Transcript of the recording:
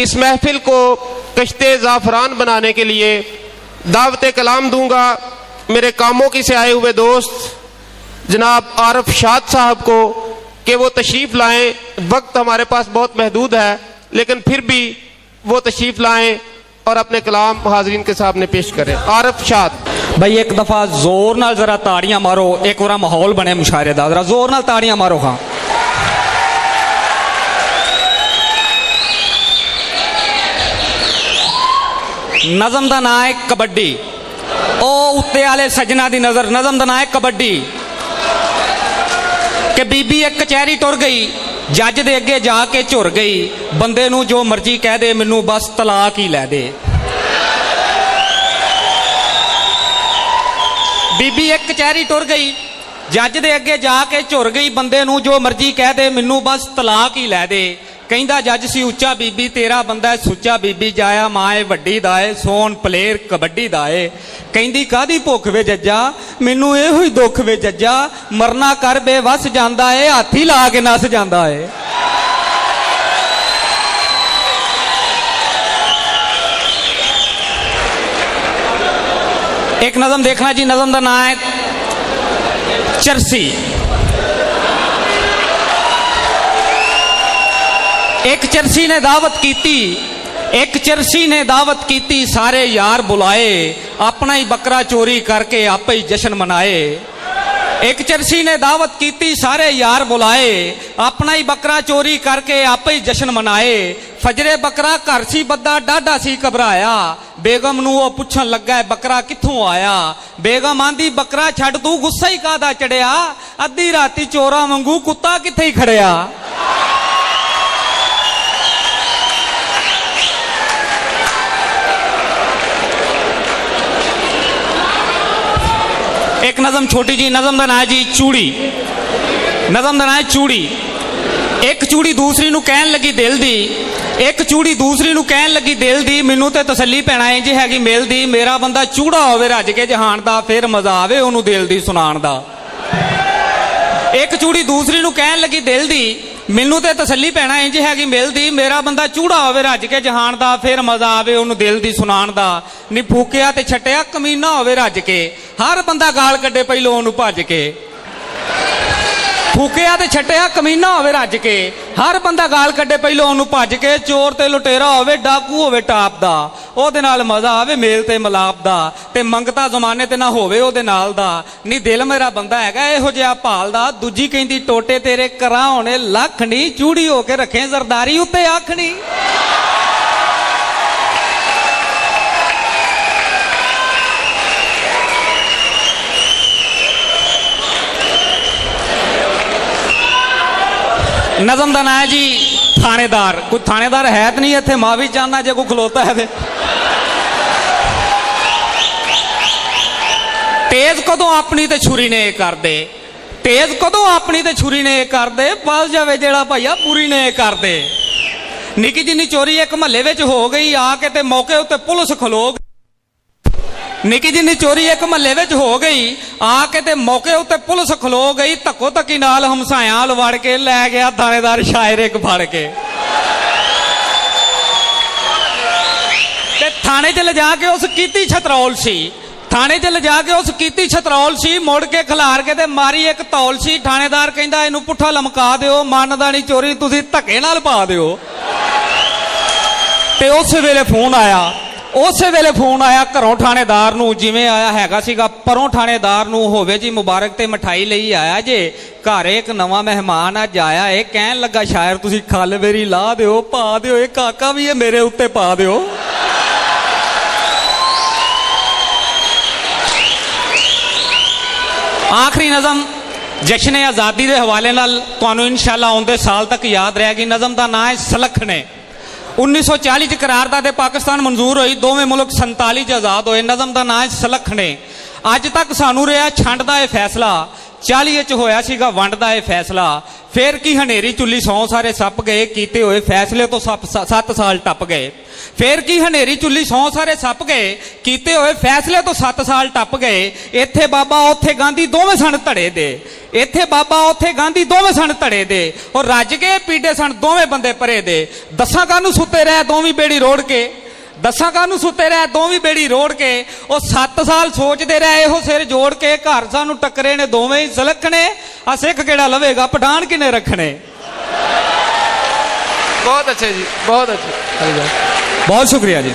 इस महफिल को कश्ते ज़ाफ़रान बनाने के लिए दावत कलाम दूंगा मेरे कामों से आए हुए दोस्त जनाब आरफ शाद साहब को कि वो तशरीफ़ लाएं। वक्त हमारे पास बहुत महदूद है, लेकिन फिर भी वो तशरीफ़ लाएं और अपने कलाम हाज़रीन के सामने पेश करें। आरफ शाद भाई एक दफ़ा जोर नाल जरा ताड़ियां मारो, एक बार माहौल बने मुशायरे दा, जरा जोर नाल ताड़ियां मारो। हाँ नज़म दा नाम है कबड्डी। ओ उत्ते आले सजना दी नज़र, नज़म दा नाम है कबड्डी। कि बीबी एक कचहरी टुर गई, जज दे अगे जाके झुर गई, बंदे नू जो मर्जी कह दे मैनू बस तलाक ही लै दे। बीबी एक कचहरी टुर गई, जज दे अगे जाके झुर गई, बंदे नू जो मर्जी कह दे मैनू बस तलाक ही लै दे। कहंदा जज सी उच्चा बीबी तेरा बंदा है सुच्चा, बीबी जाया माए वड्डी दा है सोन प्लेयर कबड्डी दा है। कहंदी कादी भुख वे जज्जा मैनू इहो ही दुख वे जज्जा, मरना कर बेवस जांदा है हाथी ला के नस जांदा है। एक नज़म देखना जी, नज़म का नाम है चरसी। एक चरसी ने दावत कीती, एक चरसी ने दावत कीती, सारे यार बुलाए, अपना ही बकरा चोरी करके आपे ही जश्न मनाए। एक चरसी ने दावत कीती, सारे यार बुलाए, अपना ही बकरा चोरी करके आपे ही जश्न मनाए। फजरे बकरा घर सी बद्दा डाढा सी घबराया, बेगम नू वो पुछन लगा बकरा कित्थों आया। बेगम आंदी बकरा छड़ तू गुस्सा ही कादा चढ़िया, अद्धी राती चोरा वांगू कुत्ता कित्थे ही खड़िया। एक नज़म छोटी जी, नज़म का नाम है जी चूड़ी। नज़म का नाम है चूड़ी। एक चूड़ी दूसरी नू कहन लगी दिल दी, एक चूड़ी दूसरी नू कहन लगी दिल दी, मैनू ते तसल्ली पैना इंज हैगी मेल दी, मेरा बंदा चूड़ा होवे रज के जहान दा, फिर मजा आवे ओनू दिल दी सुनाण दा। एक चूड़ी दूसरी नू कहन लगी दिल दी, मैनू ते तसल्ली पैना इंज हैगी मेल दी, मेरा बंदा चूड़ा होवे रज के जहान दा, फिर मजा आवे ओनू दिल दी सुनाण दा। नी फूकिया ते छट्टिया कमीना होवे रज के, हर बंदा गाल कड्डे पहलों ओनू भज के। फूकिया ते छट्टिया कमीना होवे रज के, हर बंदा गाल कड्डे पहलों ओनू भज के। चोर ते लुटेरा होवे डाकू होवे टाप दा, ओहदे नाल मजा आवे मेल ते मलाप दा, ते मंगता जमाने ते ना होवे ओहदे नाल दा। नी दिल मेरा बंदा हैगा इहो जिहा भालदा, दूजी कहंदी टोटे तेरे करा होने लख नी, चूड़ी हो के रखे जरदारी उत्ते अख नी। नज़म का नाम है जी थानेदार। कोई थानेदार है तो नहीं इत्थे, मां भी चाहना जे कोई खलोता है। तेज कदों अपनी ते छुरी ने कर दे, तेज कदों अपनी ते छुरी ने कर दे, पल जावे जेड़ा भाईया पूरी ने कर दे। निकी जिन्नी चोरी एक महल्ले विच हो गई, आके ते मौके उत्ते पुलिस खलो गई। निकी जिन्नी चोरी एक महल्ले विच हो गई, आके ते मौके उत्ते पुलिस खलो गई, धक्को धक्की नाल हमसाया लवड़ के लै गया थानेदार शायर एक फड़ के। ते थाने च ले जाके उस कीती छतरौल सी, थाने च ले जाके उस कीती छतरौल सी, मुड़ के खिलार के ते मारी एक तौल सी। थानेदार कहंदा इनू पुट्ठा लमका दिओ, मनदा नहीं चोरी तुसीं धक्के नाल पा दिओ। ते उस वेले फोन आया, उस वेले फोन आया घरों थानेदार नू, जिवें आया हैगा सीगा परों थानेदार नू, होवे जी मुबारक ते मिठाई लई आया जे, घर एक नवा मेहमान अज आया है, कहन लगा शायर तुसीं खल मेरी ला दिओ, पा दिओ, ये काका भी है मेरे उत्ते पा दिओ। आखिरी नज़म जश्न आज़ादी के हवाले नाल तुहानूं इंशाअल्लाह आउंदे साल तक याद रहेगी। नज़म का नाम है सलखने। 1940 च करारदाद पाकिस्तान मंजूर हुई, दोवें मुल्क 47 च आज़ाद होए। नज़म का नाम है सलखने। अज तक सानू रहा छंड का यह फैसला, 40 ਚ ਹੋਇਆ ਸੀਗਾ ਵੰਡ ਦਾ ਇਹ ਫੈਸਲਾ। ਫੇਰ ਕੀ ਹਨੇਰੀ ਚੁੱਲੀ 100 ਸਾਰੇ ਸੱਪ ਗਏ, ਕੀਤੇ ਹੋਏ ਫੈਸਲੇ ਤੋਂ 7 ਸਾਲ ਟੱਪ ਗਏ। ਫੇਰ ਕੀ ਹਨੇਰੀ ਚੁੱਲੀ 100 ਸਾਰੇ ਸੱਪ ਗਏ, ਕੀਤੇ ਹੋਏ ਫੈਸਲੇ ਤੋਂ 7 ਸਾਲ ਟੱਪ ਗਏ। ਇੱਥੇ ਬਾਬਾ ਉੱਥੇ ਗਾਂਧੀ ਦੋਵੇਂ ਸਣ ਧੜੇ ਦੇ, ਇੱਥੇ ਬਾਬਾ ਉੱਥੇ ਗਾਂਧੀ ਦੋਵੇਂ ਸਣ ਧੜੇ ਦੇ। ਉਹ ਰੱਜ ਕੇ ਪੀੜੇ ਸਣ ਦੋਵੇਂ ਬੰਦੇ ਪਰੇ ਦੇ। ਦੱਸਾਂ ਕਾਹਨੂੰ ਸੁੱਤੇ ਰਹਿ ਦੋਵੇਂ ਬੇੜੀ ਰੋੜ ਕੇ, ਦੱਸਾਂ ਕਾਹਨੂੰ ਸੁੱਤੇ ਰਹਿ ਦੋਵੇਂ ਬੇੜੀ ਰੋੜ ਕੇ। ਉਹ 7 ਸਾਲ ਸੋਚਦੇ ਰਹੇ ਇਹੋ ਸਿਰ ਜੋੜ ਕੇ, ਘਰ ਸਾਨੂੰ ਟੱਕਰੇ ਨੇ ਦੋਵੇਂ ਹੀ ਸਲਖਣੇ, ਆ ਸਿੱਖ ਕਿਹੜਾ ਲਵੇਗਾ ਪਠਾਨ ਕਿਨੇ ਰੱਖਣੇ। बहुत अच्छे जी, बहुत अच्छे। बहुत शुक्रिया जी।